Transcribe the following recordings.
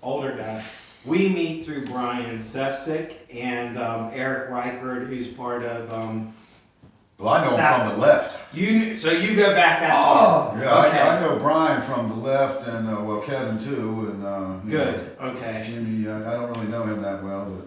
older guy. We meet through Brian Sefcik and Eric Reichert, who's part of. Well, I know him from the left. So you go back that far. Yeah, Okay. I know Brian from the left, and well, Kevin too, and Good. Okay. Jimmy. I don't really know him that well, but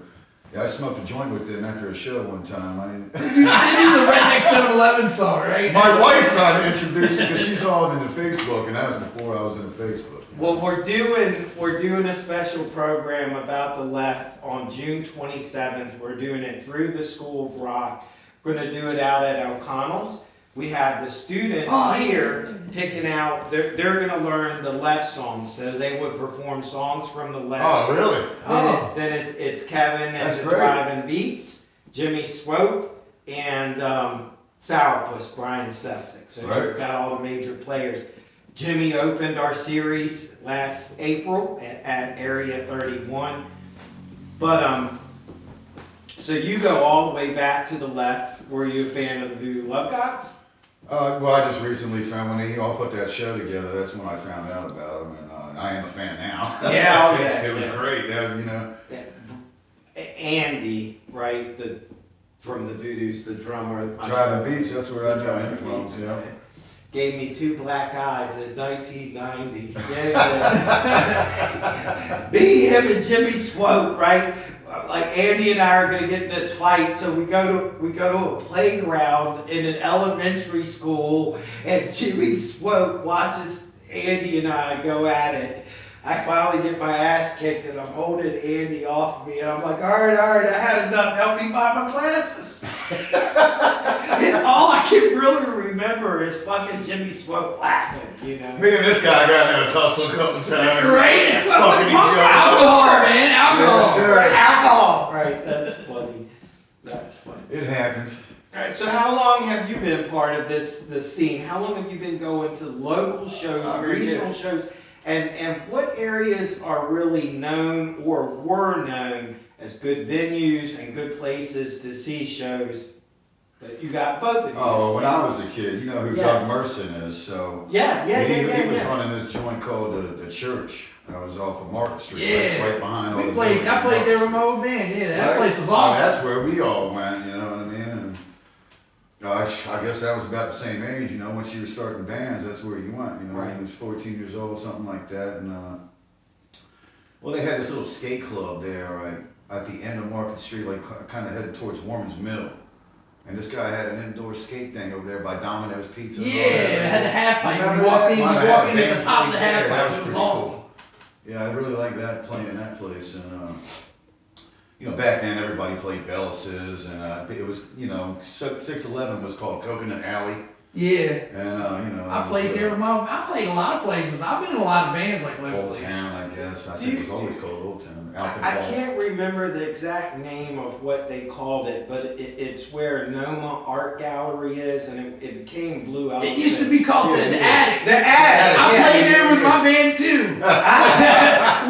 yeah, I smoked a joint with him after a show one time. I did the Redneck 7-Eleven song, right? My wife got introduced because she saw it in the Facebook, and that was before I was in the Facebook. Well, we're doing a special program about the left on June 27th. We're doing it through the School of Rock. We're going to do it out at O'Connell's. We have the students here picking out, they're going to learn the left songs. So they would perform songs from the left. Oh, really? Then it's Kevin and That's the great. Driving Beats, Jimmy Swope, and Sourpuss, Brian Sefcik. So Right. you've got all the major players. Jimmy opened our series last April at Area 31. But so you go all the way back to the left. Were you a fan of the Voodoo Love Gods? Well, I just recently found when they all put that show together. That's when I found out about them, and I am a fan now. Yeah, it was great. That, Andy, right? From the Voodoos, the drummer. Driving Beats. That's where I know him from. Yeah. Gave me two black eyes in 1990. Yeah. Me, him, and Jimmy Swope, right? Like Andy and I are gonna get in this fight, so we go to a playground in an elementary school, and Jimmy Swope watches Andy and I go at it. I finally get my ass kicked, and I'm holding Andy off of me, and I'm like, all right, I had enough. Help me find my glasses. And all I can really remember is fucking Jimmy Swope laughing, Me and this guy got in a tussle a couple times. Right? Fucking each other. Alcohol, man, alcohol. Yeah, sure. Alcohol. Right, that's funny. That's funny. It happens. All right, so how long have you been part of this scene? How long have you been going to local shows, regional shows? And what areas are really known or were known as good venues and good places to see shows that you got both of you? Oh, when I was a kid, you know who Doug Merson is, so He was running this joint called the Church. That was off of Market Street, right behind all the buildings I on played there with my Market old man. Yeah, that Right? place was Oh, awesome. that's where we all went, you know what I mean? And, I guess that was about the same age, you know, once you were starting bands, that's where you went, you know, Right. when you was 14 years old, something like that, and, well, they had this little skate club there, right, at the end of Market Street, like, kind of headed towards Warman's Mill, and this guy had an indoor skate thing over there by Domino's Pizza. Yeah, it had the half pipe. Remember You walk that? in, Mine you had walk a in at band the top of the playing half there. That pipe. was It was pretty awesome. cool. Yeah, I really like that, playing in that place, and, you know, back then everybody played Bellis's, and it was, you know, 611 was called Coconut Alley. Yeah. And, you know. I played there with I played a lot of places. I've been in a lot of bands like Old locally. Town, I guess. I think it was always called Old Town. I can't remember the exact name of what they called it, but it's where Noma Art Gallery is, and it became Blue Elephant. It used to be called the Attic. The Attic. I played there with my band too.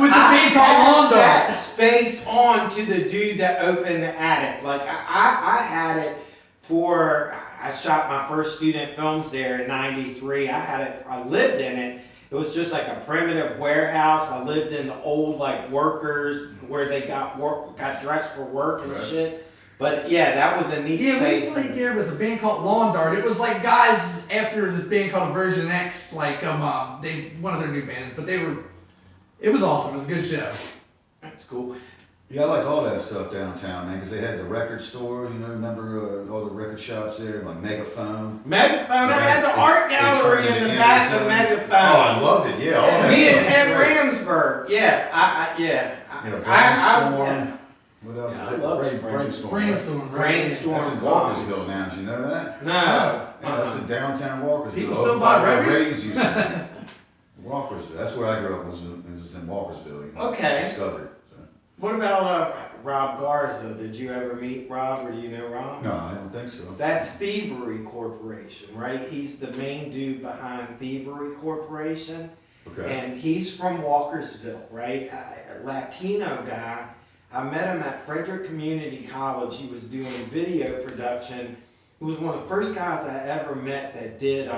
With the band called passed Londo. that space on to the dude that opened the Attic. Like I had it for. I shot my first student films there in '93. I lived in it. It was just like a primitive warehouse. I lived in the old like workers where they got dressed for work and shit. But yeah, that was a neat space. We played there with a band called Lawn Dart. It was like guys after this band called Version X, like one of their new bands, but it was awesome. It was a good show. That's cool. Yeah, I like all that stuff downtown, man, because they had the record store, you know, remember all the record shops there, like Megaphone. Megaphone, I had the art gallery in the back of Megaphone. Oh, I loved it, yeah. All that Me and stuff Ed was great. Ramsberg, yeah. Brainstorm. What else? Yeah, I love Brainstorm. Brainstorm. Brainstorm. That's in Walkersville now, did you know that? No. Yeah, that's in downtown Walkersville. People still buy where records? Ray's used to be. Walkersville, that's where I grew up, was in Walkersville. You know, Okay. Discovered. So. What about Rob Garza? Did you ever meet Rob, or do you know Rob? No, I don't think so. That's Thievery Corporation, right? He's the main dude behind Thievery Corporation. Okay. And he's from Walkersville, right? A Latino guy. I met him at Frederick Community College. He was doing video production. He was one of the first guys I ever met that did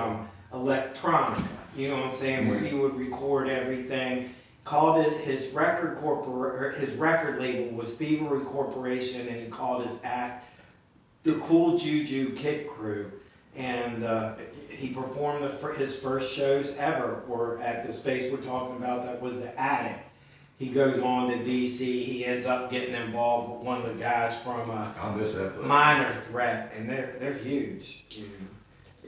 electronica. You know what I'm saying? Where he would record everything. called it his his record label was Thievery Corporation, and he called his act the Cool Juju Kid Crew. And he performed his first shows ever were at the space we're talking about. That was the Attic. He goes on to DC. He ends up getting involved with one of the guys from I miss that place. Minor Threat, and they're huge.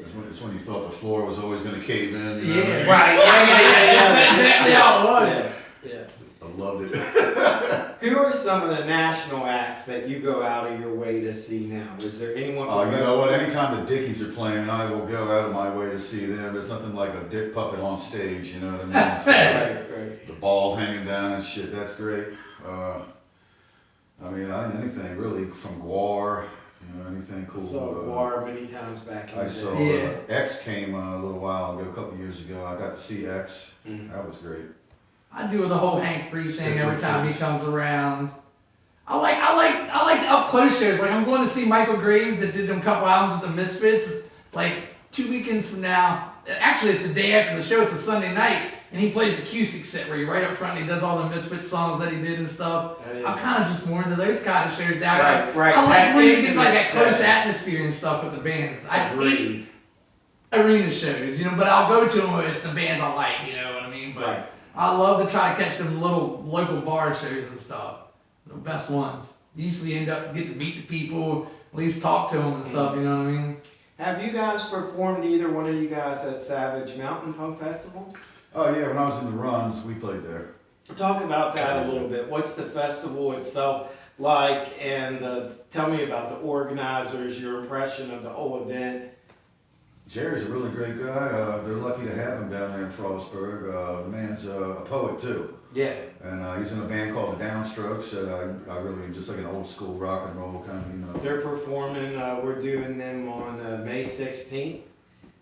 It's when you thought the floor was always going to cave in. You know? Yeah. Right. Yeah. That's exactly how it was. Yeah. I loved it. Who are some of the national acts that you go out of your way to see now? Is there anyone? Oh, you know what? Anytime the Dickies are playing, I will go out of my way to see them. There's nothing like a dick puppet on stage, you know what I mean? So, Right. the balls hanging down and shit, that's great. I mean, anything really from Guar, you know, anything cool. I saw Guar many times back in the I day. saw Yeah. X came a little while ago, a couple years ago. I got to see X. Mhm. That was great. I do the whole Hank Free thing every time he comes around. I like the up close shows. Like I'm going to see Michael Graves that did them couple albums with the Misfits. Like 2 weekends from now. Actually, it's the day after the show. It's a Sunday night, and he plays acoustic set where he right up front. He does all the Misfits songs that he did and stuff. I'm kind of just more into those kind of shows now. Right. I like That when you get intimate like that close setting. atmosphere and stuff with the bands. I hate Agreed. arena shows, but I'll go to them when it's the bands I like. You know what I mean? But Right. I love to try to catch them little local bar shows and stuff. The best ones. Usually end up to get to meet the people, at least talk to them and stuff, you know what I mean? Have you guys performed, either one of you guys, at Savage Mountain Punk Festival? Oh yeah, when I was in the runs, we played there. Talk about that a little bit. What's the festival itself like? And tell me about the organizers, your impression of the whole event. Jerry's a really great guy. They're lucky to have him down there in Frostburg. The man's a poet too. Yeah. And he's in a band called the Downstrokes that I really just like an old school rock and roll kind of, you know. They're performing, we're doing them on May 16th.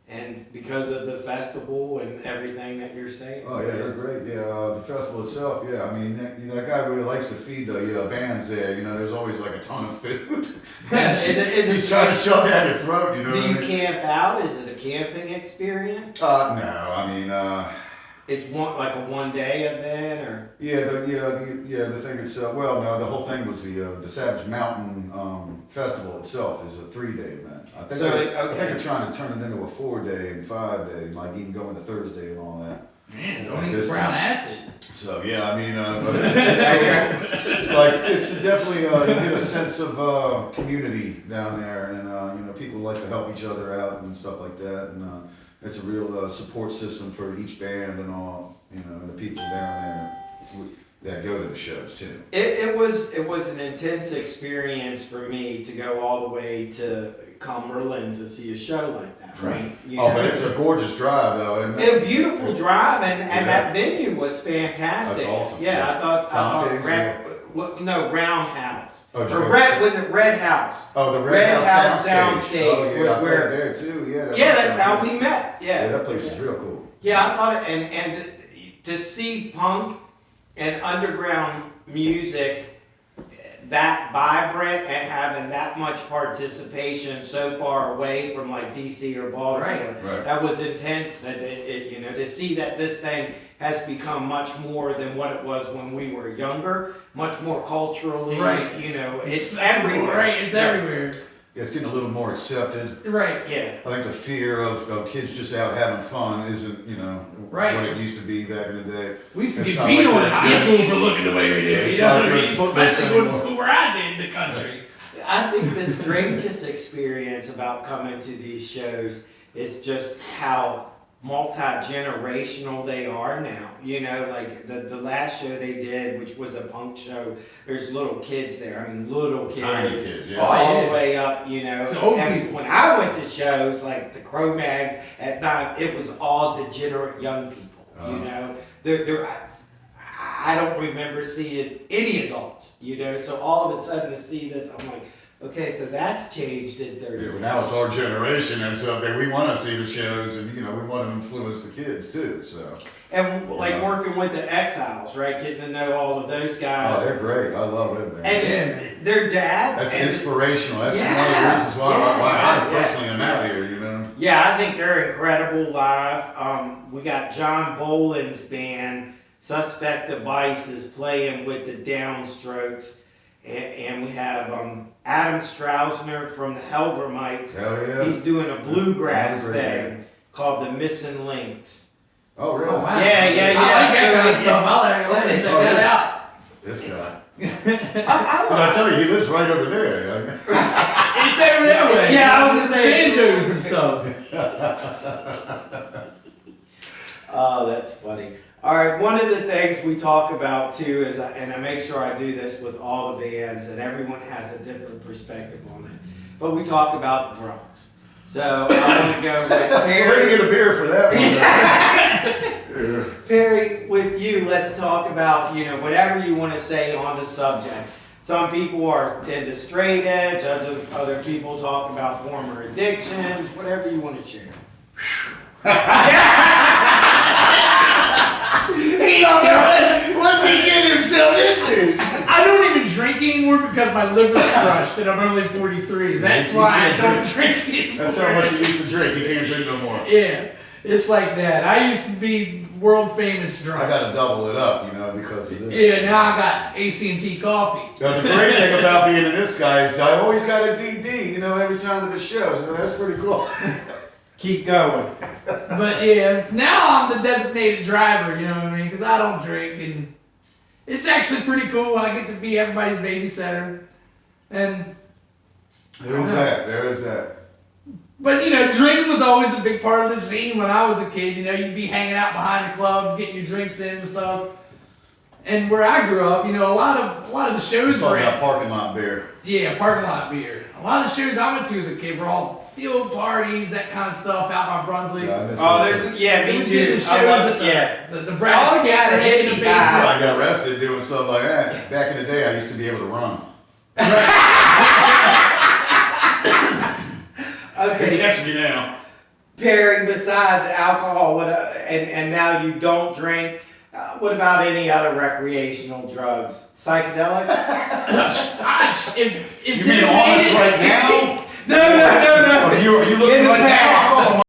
And because of the festival and everything that you're saying. Oh yeah, they're great. Yeah, the festival itself. Yeah, I mean, that guy really likes to feed the bands there. You know, there's always like a ton of food. He's trying to shove down your throat. You know. Do you what I mean? camp out? Is it a camping experience? No, I mean. It's like a one-day event, or? The thing itself. Well, no, the whole thing was the Savage Mountain Festival itself is a 3-day event. I think they're trying to turn it into a 4-day and 5-day, like even going to Thursday and all that. Man, don't eat the brown acid. So yeah, I mean, but it's like it's definitely you get a sense of community down there, and people like to help each other out and stuff like that, and it's a real support system for each band and all, and the people down there that go to the shows too. It was an intense experience for me to go all the way to Cumberland to see a show like that. Right. But it's a gorgeous drive though, isn't it? A beautiful drive, and that venue was fantastic. That's awesome. Yeah, I thought Roundhouse. Oh, Was it Red House? Oh, the Red House Soundstage Oh, yeah, was I where. played there too. Yeah, that's how we met. Yeah, that place is real cool. Yeah, I thought and to see punk and underground music that vibrant and having that much participation so far away from like DC or Baltimore, Right. that was intense. And to see that this thing has become much more than what it was when we were younger, much more culturally. Right. It's everywhere. Right, it's everywhere. Yeah, it's getting a little more accepted. Right. Yeah. I think the fear of kids just out having fun isn't, Right. what it used to be back in the day. We used to It's get not beat like on in that. high school for looking the way we did. It's You know not what I like mean? football Especially going to anymore. school where I did in the country. I think the strangest experience about coming to these shows is just how multi-generational they are now. Like the last show they did, which was a punk show, there's little kids there. I mean, little kids. Tiny kids, yeah. All yeah. the way up, To old And people. when I went to shows like the Cro-Mags at night, it was all degenerate young people, I don't remember seeing any adults, so all of a sudden to see this, I'm like, okay, so that's changed in 30 Yeah, years. but now it's our generation, and so we want to see the shows, and we want to influence the kids too. So. And working with the Exiles, right? Getting to know all of those guys. Oh, they're great. I love it, man. And their dad. That's and inspirational. That's one of the Yeah, reasons why I personally am out here. Yeah, I think they're incredible live. We got John Boland's band, suspect device is playing with the downstrokes. And we have Adam Strausner from the Helgramites. Hell yeah. He's doing a bluegrass Bluegrass, thing called the Missing Links. Oh, really? Oh, wow. Yeah. I like that kind of stuff. I'll let check Oh, that yeah. out. This guy. I But I tell you, he lives right over there. It's over that way. Yeah, I was gonna say. Banjos and stuff. Oh, that's funny. All right, one of the things we talk about too is, and I make sure I do this with all the bands, and everyone has a different perspective on it, but we talk about drugs. So I want to go with We're gonna Perry. get a beer for that one. Perry, with you, let's talk about, whatever you want to say on the subject. Some people are into straight edge, other people talk about former addictions, whatever you want to share. He don't know what's he getting himself into. I don't even drink anymore because my liver's crushed and I'm only 43. That's You why I can't don't drink. drink anymore. That's how much he used to drink. He can't drink no more. Yeah, it's like that. I used to be world famous drunk. I gotta double it up, because of this. Yeah, now I got AT&T coffee. Now, the great thing about being in this guy is I always got a DD, every time at the show, so that's pretty cool. Keep going. But yeah, now I'm the designated driver, you know what I mean? Because I don't drink, and it's actually pretty cool. I get to be everybody's babysitter, and There is that. but drinking was always a big part of the scene when I was a kid. You'd be hanging out behind the club, getting your drinks in and stuff. And where I grew up, a lot of the shows were Talking about parking lot beer. yeah, parking lot beer. A lot of the shows I went to as a kid were all field parties, that kind of stuff out by Brunswick. Yeah, I miss Oh, those. me We did too. the I shows love at it. Yeah. the brass Always had a skating rink in the hippie basement. guy. I got arrested doing stuff like that. Back in the day, I used to be able to run. Okay. Catch me now. Perry, besides alcohol, and now you don't drink, what about any other recreational drugs? Psychedelics? If You mean on us right now? No. Are you looking In the right now? past. I follow